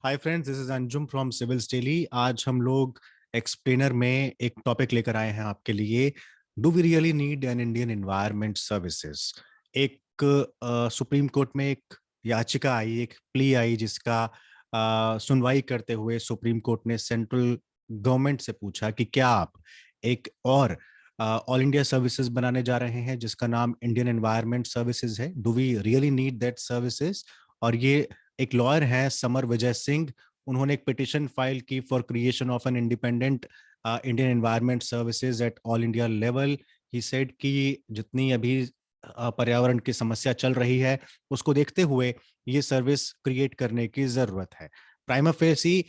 Hi friends, this is Anjum from civils daily. आज हम लोग एक्सप्लेनर में एक टॉपिक लेकर आए हैं आपके लिए। Do we really need an Indian environment services. एक सुप्रीम कोर्ट में एक याचिका आई, एक प्ली आई, जिसका सुनवाई करते हुए सुप्रीम कोर्ट ने सेंट्रल गवर्नमेंट से पूछा कि क्या आप एक और ऑल इंडिया सर्विसेज बनाने जा रहे हैं जिसका नाम इंडियन एनवायरनमेंट सर्विसेज है। Do we really need that services. और ये एक लॉयर हैं समर विजय सिंह, उन्होंने एक पिटिशन फाइल की for creation of an independent Indian environment services at all India level. He said कि जितनी अभी पर्यावरण की समस्या चल रही है उसको देखते हुए ये सर्विस क्रिएट करने की जरूरत है। प्राइमा फेसी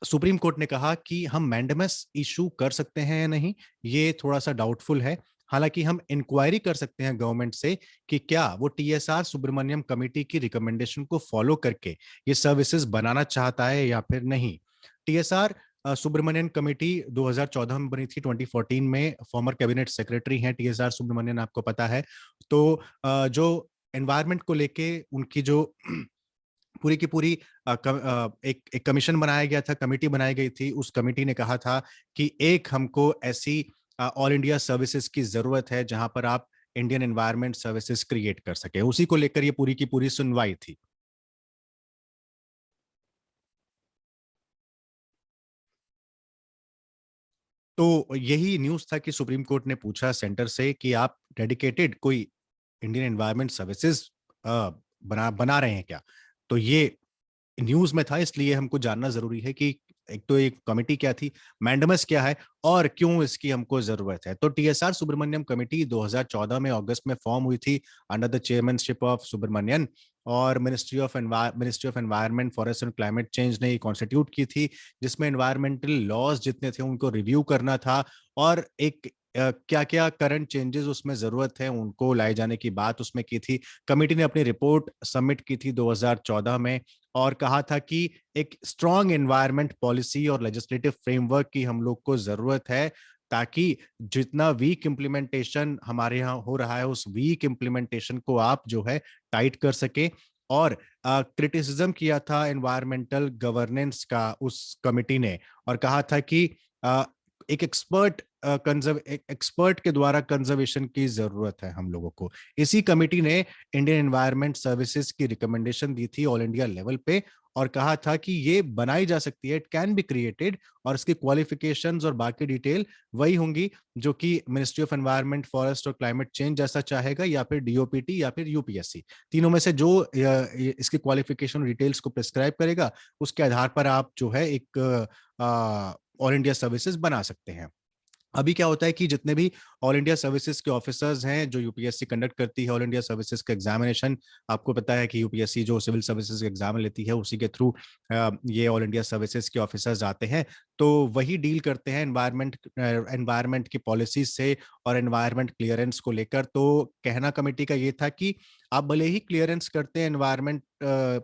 सुप्रीम कोर्ट ने कहा कि हम मैंडेमस इशू कर सकते हैं या नहीं, ये थोड़ा सा डाउटफुल है। हालांकि हम इंक्वायरी कर सकते हैं गवर्नमेंट से कि क्या वो टीएसआर सुब्रमण्यम कमेटी की रिकमेंडेशन को फॉलो करके ये सर्विसेज बनाना चाहता है या फिर नहीं। टीएसआर सुब्रमण्यन कमेटी 2014 में बनी थी, 2014 में। फॉर्मर कैबिनेट सेक्रेटरी हैं टीएसआर सुब्रमण्यन, आपको पता है। तो जो एनवायरनमेंट को लेके उनकी जो पूरी की पूरी एक कमीशन बनाया गया था, कमेटी बनाई गई थी। उस कमेटी ने कहा था कि एक हमको ऐसी ऑल इंडिया सर्विसेज की जरूरत है जहां पर आप इंडियन एनवायरनमेंट सर्विसेज क्रिएट कर सके। उसी को लेकर ये पूरी की पूरी सुनवाई थी। तो यही न्यूज था कि सुप्रीम कोर्ट ने पूछा सेंटर से कि आप डेडिकेटेड कोई इंडियन एनवायरनमेंट सर्विसेज बना बना रहे हैं क्या। तो ये न्यूज में था, इसलिए हमको जानना जरूरी है कि एक तो एक कमेटी क्या थी, मैंडमस क्या है, और क्यों इसकी हमको जरूरत है। तो टीएसआर सुब्रमण्यम कमेटी 2014 में अगस्त में फॉर्म हुई थी under the chairmanship of Subramanian, और ministry of environment, forest and climate change ने कॉन्स्टिट्यूट की थी, जिसमें एनवायरमेंटल लॉज जितने थे उनको रिव्यू करना था, और एक क्या क्या करंट चेंजेस उसमें जरूरत है उनको लाए जाने की बात उसमें की थी। कमेटी ने अपनी रिपोर्ट सबमिट की थी 2014 में, और कहा था कि एक स्ट्रॉन्ग एनवायरनमेंट पॉलिसी और लेजिस्लेटिव फ्रेमवर्क की हम लोग को जरूरत है, ताकि जितना वीक इम्प्लीमेंटेशन हमारे यहाँ हो रहा है उस वीक इम्प्लीमेंटेशन को आप जो है टाइट कर सके। और क्रिटिसिज्म किया था एनवायरमेंटल गवर्नेंस का उस कमिटी ने, और कहा था कि अ, एक एक्सपर्ट के द्वारा कंजर्वेशन की जरूरत है हम लोगों को। इसी कमेटी ने इंडियन एनवायरनमेंट सर्विसेज की रिकमेंडेशन दी थी ऑल इंडिया लेवल पे, और कहा था कि ये बनाई जा सकती है, इट कैन बी क्रिएटेड, और इसकी क्वालिफिकेशंस और बाकी डिटेल वही होंगी जो कि मिनिस्ट्री ऑफ एनवायरनमेंट, फॉरेस्ट और क्लाइमेट चेंज जैसा चाहेगा, या फिर डीओपीटी या फिर यूपीएससी। तीनों में से जो इसकी क्वालिफिकेशन डिटेल्स को प्रिस्क्राइब करेगा, उसके आधार पर आप जो है एक ऑल इंडिया सर्विसेज बना सकते हैं। अभी क्या होता है कि जितने भी ऑल इंडिया सर्विसेज के ऑफिसर्स हैं, जो यूपीएससी कंडक्ट करती है ऑल इंडिया सर्विसेज का एग्जामिनेशन, आपको पता है कि यूपीएससी जो सिविल सर्विसेज एग्जाम लेती है उसी के थ्रू ये ऑल इंडिया सर्विसेज के ऑफिसर्स आते हैं। तो वही डील करते हैं एनवायरमेंट की पॉलिसीज से और एनवायरमेंट क्लियरेंस को लेकर। तो कहना कमेटी का ये था कि आप भले ही क्लियरेंस करते हैं, एनवायरमेंट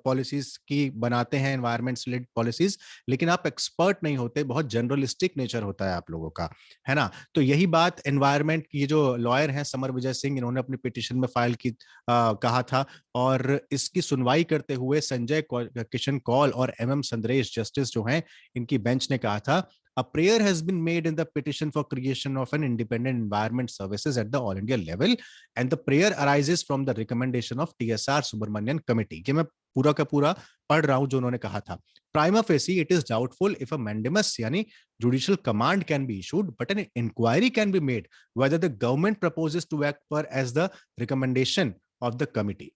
पॉलिसीज की बनाते हैं, एनवायरमेंट रिलेटेड पॉलिसीज, लेकिन आप एक्सपर्ट नहीं होते, बहुत जनरलिस्टिक नेचर होता है आप लोगों का, है ना। तो यही बात एनवायरमेंट की जो लॉयर हैं समर विजय सिंह, इन्होंने अपनी पिटीशन में फाइल की कहा था। और इसकी सुनवाई करते हुए संजय किशन कौल और एमएम संद्रेश जस्टिस जो हैं, इनकी बेंच ने कहा था, A prayer has been made in the petition for creation of an independent environment services at the all India level, and the prayer arises from the recommendation of TSR Subramanian Committee। कि मैं पूरा का पूरा पढ़ रहा हूं जो उन्होंने कहा था। Prima facie, it is doubtful if a mandamus यानी judicial command can be issued, but an inquiry can be made whether the government proposes to act per as the recommendation of the committee।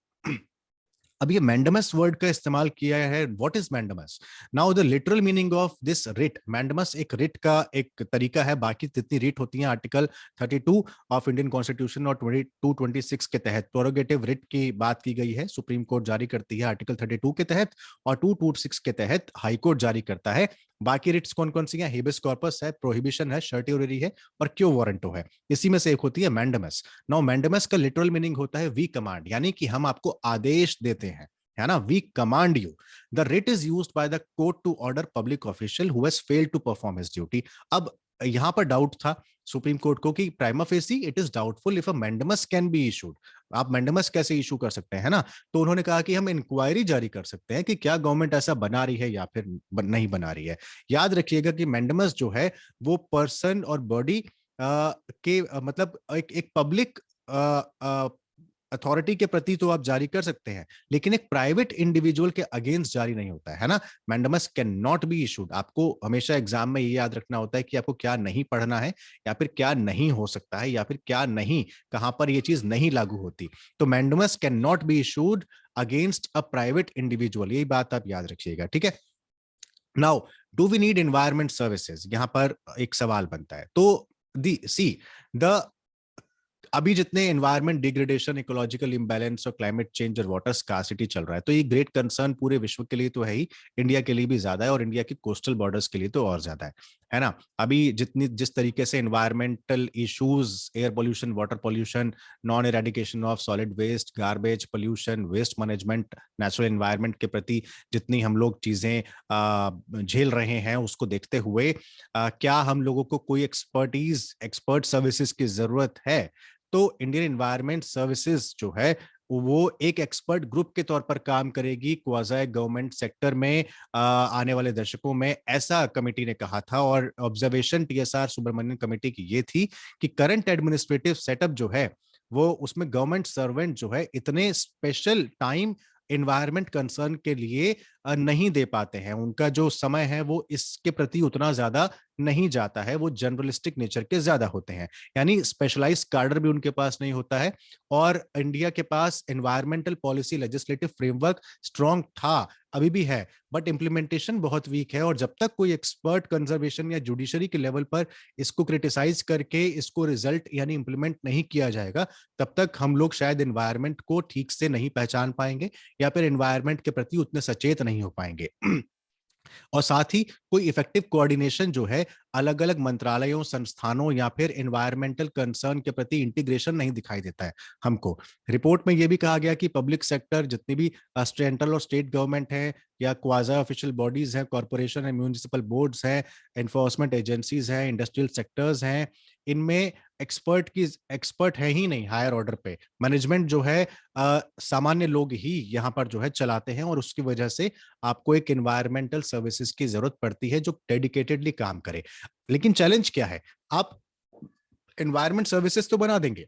अब ये mandamus word का इस्तेमाल किया है। What is mandamus? Now the literal meaning of this writ, mandamus एक writ का एक तरीका है। बाकी जितनी रिट होती हैं आर्टिकल 32 ऑफ इंडियन कॉन्स्टिट्यूशन और 2226 के तहत प्रोरोगेटिव रिट की बात की गई है, सुप्रीम कोर्ट जारी करती है आर्टिकल 32 के तहत, और 226 के तहत हाई कोर्ट जारी करता है। बाकी रिट्स कौन कौन सी हैं? हेबियस कॉर्पस है, प्रोहिबिशन है, सर्टियोररी है, और क्यो वारंटो है। इसी में से एक होती है मैंडमस। नाउ मैंडमस का लिटरल मीनिंग होता है वी कमांड, यानी कि हम आपको आदेश देते हैं, है ना। We command you. The writ is used by the court to order public official who has failed to perform his duty. अब यहां पर डाउट था सुप्रीम कोर्ट को कि prima facie it is doubtful if a mandamus can be issued. आप mandamus कैसे issue कर सकते हैं, है ना? तो उन्होंने कहा कि हम इंक्वायरी जारी कर सकते हैं कि क्या गवर्नमेंट ऐसा बना रही है या फिर नहीं बना रही है। याद रखिएगा कि मैंडेमस जो है वो पर्सन और बॉडी मतलब एक एक पब्लिक अथॉरिटी के प्रति तो आप जारी कर सकते हैं, लेकिन एक प्राइवेट इंडिविजुअल के अगेंस्ट जारी नहीं होता है ना? Mandamus can not be issued. आपको हमेशा एग्जाम में ये याद रखना होता है कि आपको क्या नहीं पढ़ना है, या फिर क्या नहीं हो सकता है, या फिर क्या नहीं, कहां पर ये चीज नहीं लागू होती। तो mandamus can not be issued against a private individual, यही बात आप याद रखिएगा, ठीक है? Now, do we need environment services? यहां पर एक सवाल बनता है। तो दी सी द अभी जितने एनवायरमेंट डिग्रेडेशन, इकोलॉजिकल इंबैलेंस और क्लाइमेट चेंज और वाटर स्कार्सिटी चल रहा है, तो ये ग्रेट कंसर्न पूरे विश्व के लिए तो है ही, इंडिया के लिए भी ज्यादा है, और इंडिया की कोस्टल बॉर्डर्स के लिए तो और ज्यादा है ना? अभी जिस तरीके से environmental issues, air pollution, water pollution, non eradication of solid waste, garbage pollution, waste management, natural environment के प्रति जितनी हम लोग चीजें झेल रहे हैं, उसको देखते हुए क्या हम लोगों को कोई एक्सपर्ट सर्विसेज की जरूरत है? तो इंडियन एनवायरमेंट सर्विसेज जो है वो एक एक्सपर्ट ग्रुप के तौर पर काम करेगी क्वाज़ी गवर्नमेंट सेक्टर में आने वाले दशकों में, ऐसा कमेटी ने कहा था। और ऑब्जर्वेशन टीएसआर सुब्रमण्यन कमेटी की ये थी कि करंट एडमिनिस्ट्रेटिव सेटअप जो है वो, उसमें गवर्नमेंट सर्वेंट जो है इतने स्पेशल टाइम एनवायरमेंट कंसर्न के लिए नहीं दे पाते हैं। उनका जो समय है वो इसके प्रति उतना ज्यादा नहीं जाता है, वो जनरलिस्टिक नेचर के ज्यादा होते हैं, यानी स्पेशलाइज्ड कार्डर भी उनके पास नहीं होता है। और इंडिया के पास environmental policy legislative framework strong था, अभी भी है, बट इंप्लीमेंटेशन बहुत वीक है। और जब तक कोई एक्सपर्ट कंजर्वेशन या जुडिशरी के लेवल पर इसको क्रिटिसाइज करके इसको रिजल्ट यानी इंप्लीमेंट नहीं किया जाएगा, तब तक हम लोग शायद एनवायरमेंट को ठीक से नहीं पहचान पाएंगे, या फिर एनवायरमेंट के प्रति उतने सचेत नहीं हो पाएंगे। और साथ ही कोई इफेक्टिव कोऑर्डिनेशन जो है अलग अलग मंत्रालयों, संस्थानों या फिर एनवायरमेंटल कंसर्न के प्रति इंटीग्रेशन नहीं दिखाई देता है हमको। रिपोर्ट में यह भी कहा गया कि पब्लिक सेक्टर जितनी भी सेंट्रल और स्टेट गवर्नमेंट है, या क्वाजा ऑफिशियल बॉडीज हैं, कॉर्पोरेशन है, म्यूनिसिपल बोर्ड्स हैं, एनफोर्समेंट एजेंसीज हैं, इंडस्ट्रियल सेक्टर्स हैं, इनमें एक्सपर्ट है ही नहीं हायर ऑर्डर पे। मैनेजमेंट जो है सामान्य लोग ही यहाँ पर जो है चलाते हैं, और उसकी वजह से आपको एक एनवायरमेंटल सर्विसेज की जरूरत पड़ती है जो डेडिकेटेडली काम करे। लेकिन चैलेंज क्या है? आप एनवायरमेंट सर्विसेज तो बना देंगे,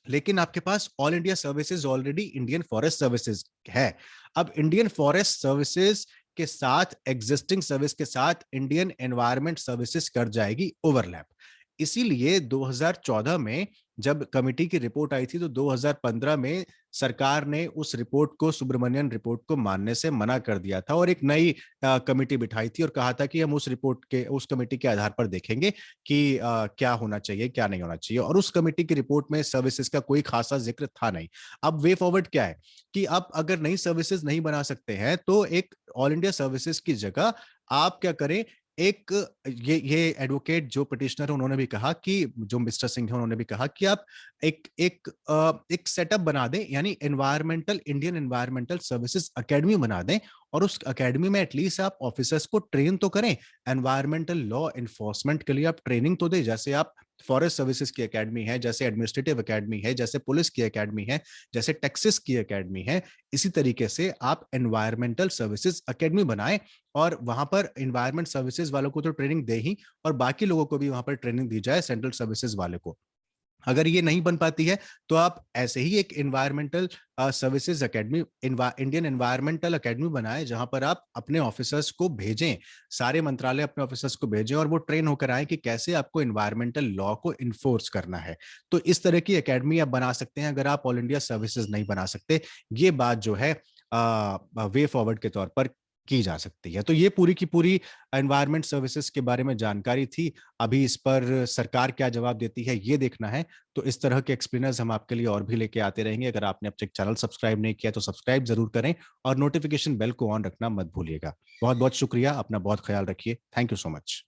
लेकिन आपके पास all India services already Indian forest services है। अब इंडियन फॉरेस्ट सर्विसेज के साथ, एग्जिस्टिंग सर्विस के साथ इंडियन एनवायरमेंट सर्विसेज कर जाएगी ओवरलैप। इसीलिए 2014 में जब कमेटी की रिपोर्ट आई थी, तो 2015 में सरकार ने उस रिपोर्ट को, सुब्रमण्यन रिपोर्ट को मानने से मना कर दिया था, और एक नई कमेटी बिठाई थी और कहा था कि हम उस कमेटी के आधार पर देखेंगे कि क्या होना चाहिए, क्या नहीं होना चाहिए। और उस कमेटी की रिपोर्ट में सर्विसेज का कोई खासा जिक्र था नहीं। अब वे फॉरवर्ड क्या है कि अब अगर नई सर्विसेज नहीं बना सकते हैं, तो एक ऑल इंडिया सर्विसेज की जगह आप क्या करें, एक ये एडवोकेट जो पिटिशनर उन्होंने भी कहा कि, जो मिस्टर सिंह है उन्होंने भी कहा कि आप एक सेटअप बना दें, यानी इंडियन एनवायरमेंटल सर्विसेज एकेडमी बना दें, और उस एकेडमी में एटलीस्ट आप ऑफिसर्स को ट्रेन तो करें। एनवायरमेंटल लॉ एनफोर्समेंट के लिए आप ट्रेनिंग तो दें, जैसे आप फॉरेस्ट सर्विसेज की एकेडमी है, जैसे एडमिनिस्ट्रेटिव एकेडमी है, जैसे पुलिस की एकेडमी है, जैसे टैक्सेस की एकेडमी है। इसी तरीके से आप एनवायरमेंटल सर्विसेज एकेडमी बनाएं, और वहां पर एनवायरमेंट सर्विसेज वालों को तो ट्रेनिंग दे ही, और बाकी लोगों को भी वहां पर ट्रेनिंग दी जाए, सेंट्रल सर्विसेज वाले को। अगर ये नहीं बन पाती है, तो आप ऐसे ही एक environmental services academy, Indian environmental academy बनाएं, जहां पर आप अपने ऑफिसर्स को भेजें, सारे मंत्रालय अपने ऑफिसर्स को भेजें, और वो ट्रेन होकर आए कि कैसे आपको एनवायरमेंटल लॉ को इन्फोर्स करना है। तो इस तरह की एकेडमी आप बना सकते हैं, अगर आप ऑल इंडिया सर्विसेज नहीं बना सकते। ये बात जो है वे फॉरवर्ड के तौर पर की जा सकती है। तो ये पूरी की पूरी एनवायरमेंट सर्विसेज के बारे में जानकारी थी। अभी इस पर सरकार क्या जवाब देती है, ये देखना है। तो इस तरह के एक्सप्लेनर्स हम आपके लिए और भी लेके आते रहेंगे। अगर आपने अब तक चैनल सब्सक्राइब नहीं किया तो सब्सक्राइब जरूर करें, और नोटिफिकेशन बेल को ऑन रखना मत भूलिएगा। बहुत बहुत शुक्रिया, अपना बहुत ख्याल रखिए। Thank you so much.